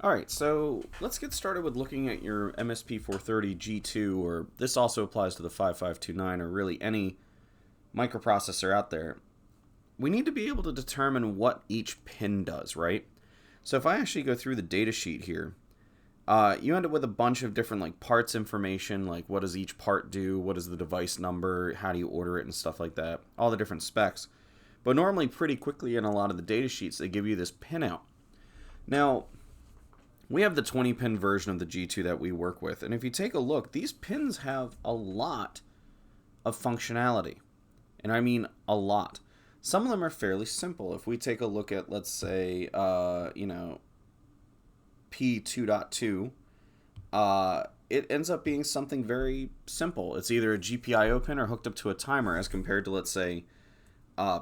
Alright, so let's get started with looking at your MSP430 G2, or this also applies to the 5529, or really any microprocessor out there. We need to be able to determine what each pin does, right? So if I actually go through the data sheet here, you end up with a bunch of different parts information, like what does each part do, what is the device number, how do you order it, and stuff like that, all the different specs. But normally pretty quickly in a lot of the data sheets, they give you this pinout. Now, we have the 20 pin version of the G2 that we work with, and if you take a look, these pins have a lot of functionality, and I mean a lot. Some of them are fairly simple. If we take a look at, let's say, P2.2, it ends up being something very simple. It's either a GPIO pin or hooked up to a timer, as compared to, let's say,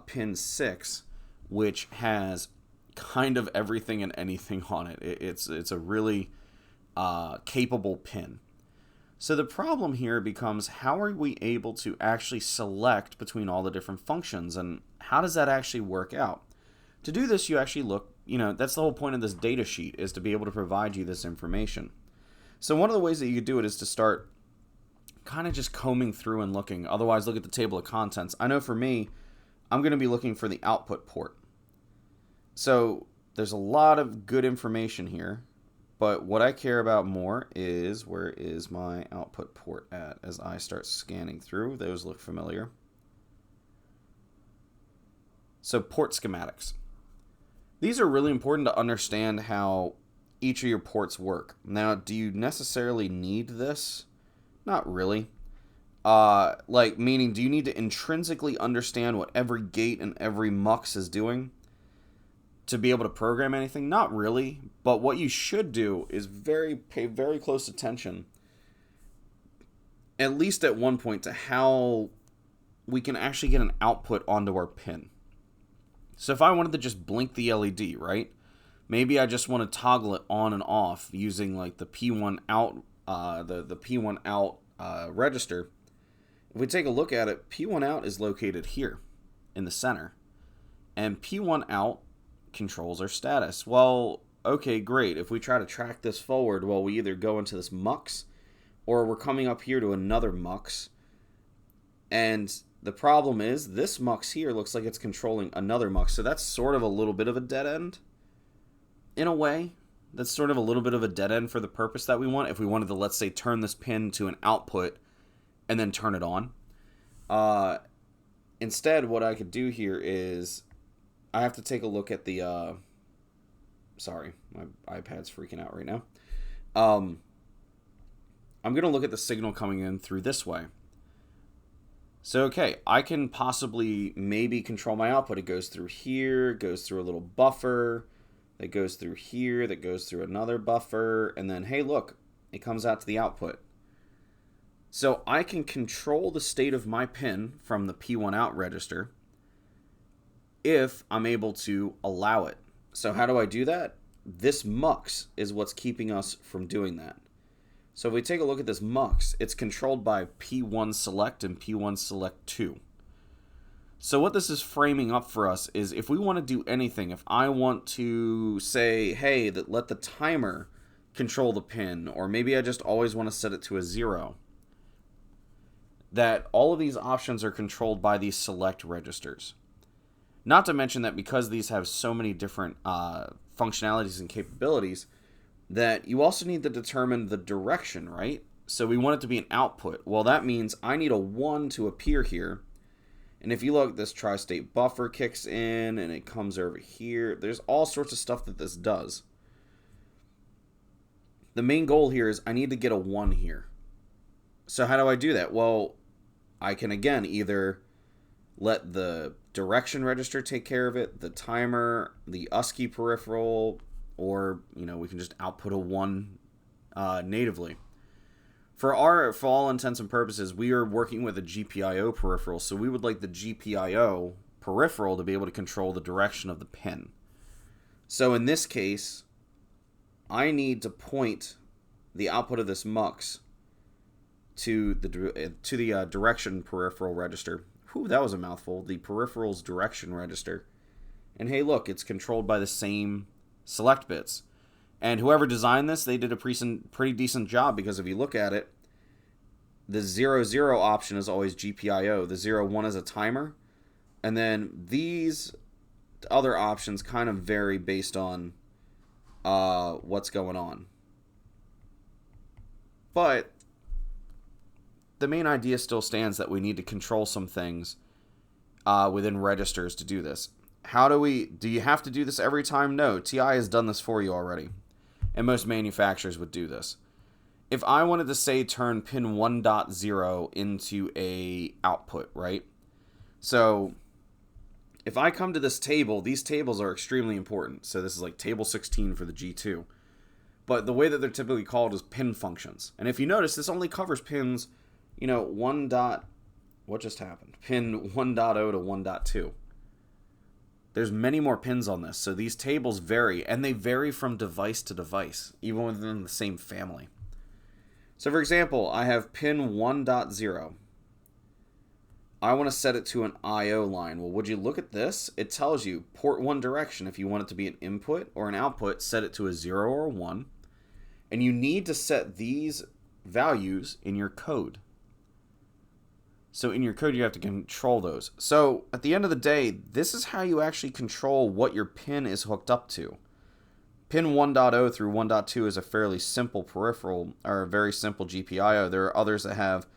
pin 6, which has kind of everything and anything on it. It's a really capable pin. So the problem here becomes, how are we able to actually select between all the different functions, and how does that actually work out? To do this, you actually look, that's the whole point of this data sheet, is to be able to provide you this information. So one of the ways that you could do it is to start kind of just combing through and looking. Otherwise, look at the table of contents. I know for me, I'm going to be looking for the output port. So there's a lot of good information here, but what I care about more is, where is my output port at? As I start scanning through, those look familiar. So port schematics. These are really important to understand how each of your ports work. Now, do you necessarily need this? Not really. Meaning, do you need to intrinsically understand what every gate and every mux is doing to be able to program anything? Not really, but what you should do is pay very close attention, at least at one point, to how we can actually get an output onto our pin. So if I wanted to just blink the LED, right? Maybe I just want to toggle it on and off using the P1 out, the P1 out register. If we take a look at it, P1 out is located here in the center, and P1 out controls our status. Well, okay, great. If we try to track this forward, well, we either go into this mux, or we're coming up here to another mux, and the problem is this mux here looks like it's controlling another mux, so that's sort of a little bit of a dead end in a way. That's sort of a little bit of a dead end for the purpose that we want. If we wanted to, let's say, turn this pin to an output and then turn it on. Instead, what I could do here is I have to take a look at the, sorry, my iPad's freaking out right now. I'm going to look at the signal coming in through this way. So, okay, I can possibly maybe control my output. It goes through here, goes through a little buffer, that goes through here, that goes through another buffer, and then, hey, look, it comes out to the output. So I can control the state of my pin from the P1 out register if I'm able to allow it. So how do I do that? This mux is what's keeping us from doing that. So if we take a look at this mux, it's controlled by P1 select and P1 select 2. So what this is framing up for us is, if we want to do anything, if I want to say, hey, let the timer control the pin, or maybe I just always want to set it to a 0, that all of these options are controlled by these select registers. Not to mention that because these have so many different functionalities and capabilities, that you also need to determine the direction, right? So we want it to be an output. Well, that means I need a 1 to appear here. And if you look, this tri-state buffer kicks in, and it comes over here. There's all sorts of stuff that this does. The main goal here is I need to get a 1 here. So how do I do that? Well, I can, again, either let the direction register take care of it, the timer, the USCII peripheral, or, we can just output a 1 natively. For all intents and purposes, we are working with a GPIO peripheral, so we would like the GPIO peripheral to be able to control the direction of the pin. So in this case, I need to point the output of this mux to the direction peripheral register. Whew, that was a mouthful. The peripheral's direction register. And hey, look, it's controlled by the same select bits. And whoever designed this, they did a pretty decent job, because if you look at it, the 0, 0 option is always GPIO. The 0, 1 is a timer. And then these other options kind of vary based on what's going on. But the main idea still stands that we need to control some things within registers to do this. Do you have to do this every time? No, TI has done this for you already. And most manufacturers would do this. If I wanted to say turn pin 1.0 into a output, right? So if I come to this table, these tables are extremely important. So this is like table 16 for the G2. But the way that they're typically called is pin functions. And if you notice, this only covers pins, what just happened? Pin 1.0 to 1.2. There's many more pins on this, so these tables vary, and they vary from device to device, even within the same family. So for example, I have pin 1.0. I want to set it to an I/O line. Well, would you look at this? It tells you port 1 direction. If you want it to be an input or an output, set it to a 0 or a 1. And you need to set these values in your code. So in your code, you have to control those. So at the end of the day, this is how you actually control what your pin is hooked up to. Pin 1.0 through 1.2 is a fairly simple peripheral, or a very simple GPIO. There are others that have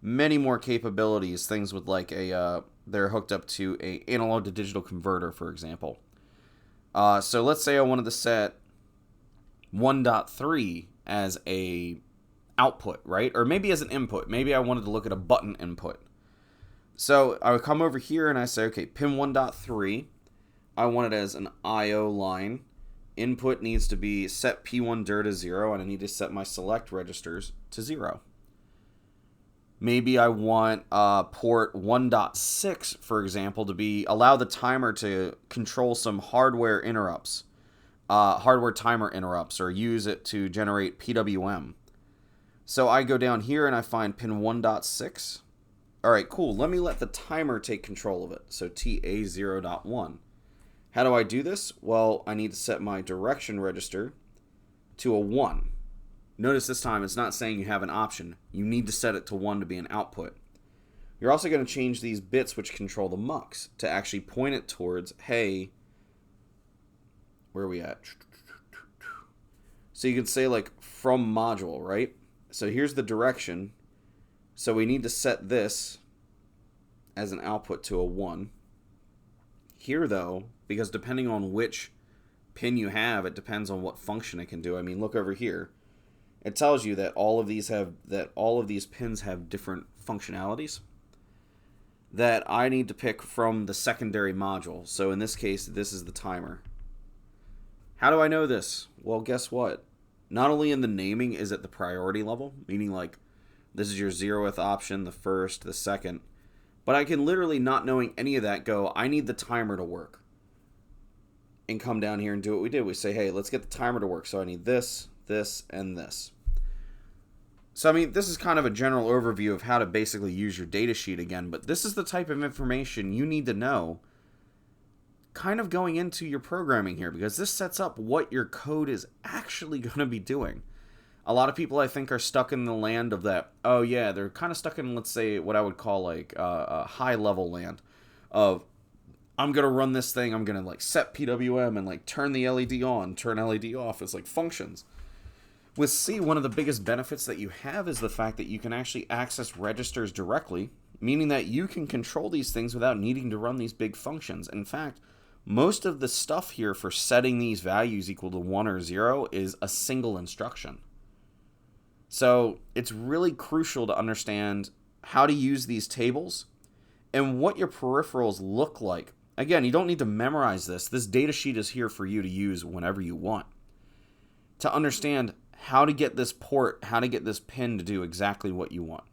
many more capabilities, things with like they're hooked up to a analog to digital converter, for example. So let's say I wanted to set 1.3 as a output, right? Or maybe as an input. Maybe I wanted to look at a button input. So I would come over here and I say, okay, pin 1.3, I want it as an I/O line. Input needs to be set P1 dir to 0, and I need to set my select registers to 0. Maybe I want port 1.6, for example, to allow the timer to control some hardware interrupts, hardware timer interrupts, or use it to generate PWM. So I go down here and I find pin 1.6. All right, cool. Let me let the timer take control of it. So TA0.1. How do I do this? Well, I need to set my direction register to a 1. Notice this time it's not saying you have an option. You need to set it to 1 to be an output. You're also going to change these bits which control the mux to actually point it towards, hey, where are we at? So you could say like from module, right? So here's the direction. So we need to set this as an output to a 1. Here though, because depending on which pin you have, it depends on what function it can do. I mean, look over here. It tells you that all of these pins have different functionalities that I need to pick from the secondary module. So in this case, this is the timer. How do I know this? Well, guess what? Not only in the naming is it the priority level, meaning like this is your 0th option, the 1st, the 2nd, but I can literally, not knowing any of that, go, I need the timer to work. And come down here and do what we did. We say, hey, let's get the timer to work. So I need this, this, and this. So, I mean, this is kind of a general overview of how to basically use your datasheet again, but this is the type of information you need to know kind of going into your programming here, because this sets up what your code is actually going to be doing. A lot of people, I think, are stuck in the land of that, oh yeah, they're kind of stuck in, let's say, what I would call like a high-level land of, I'm going to run this thing, I'm going to like set PWM and like turn the LED on, turn LED off. It's like functions. With C, one of the biggest benefits that you have is the fact that you can actually access registers directly, meaning that you can control these things without needing to run these big functions. In fact, most of the stuff here for setting these values equal to 1 or 0 is a single instruction. So it's really crucial to understand how to use these tables and what your peripherals look like. Again, you don't need to memorize this. This data sheet is here for you to use whenever you want. To understand how to get this port, how to get this pin to do exactly what you want.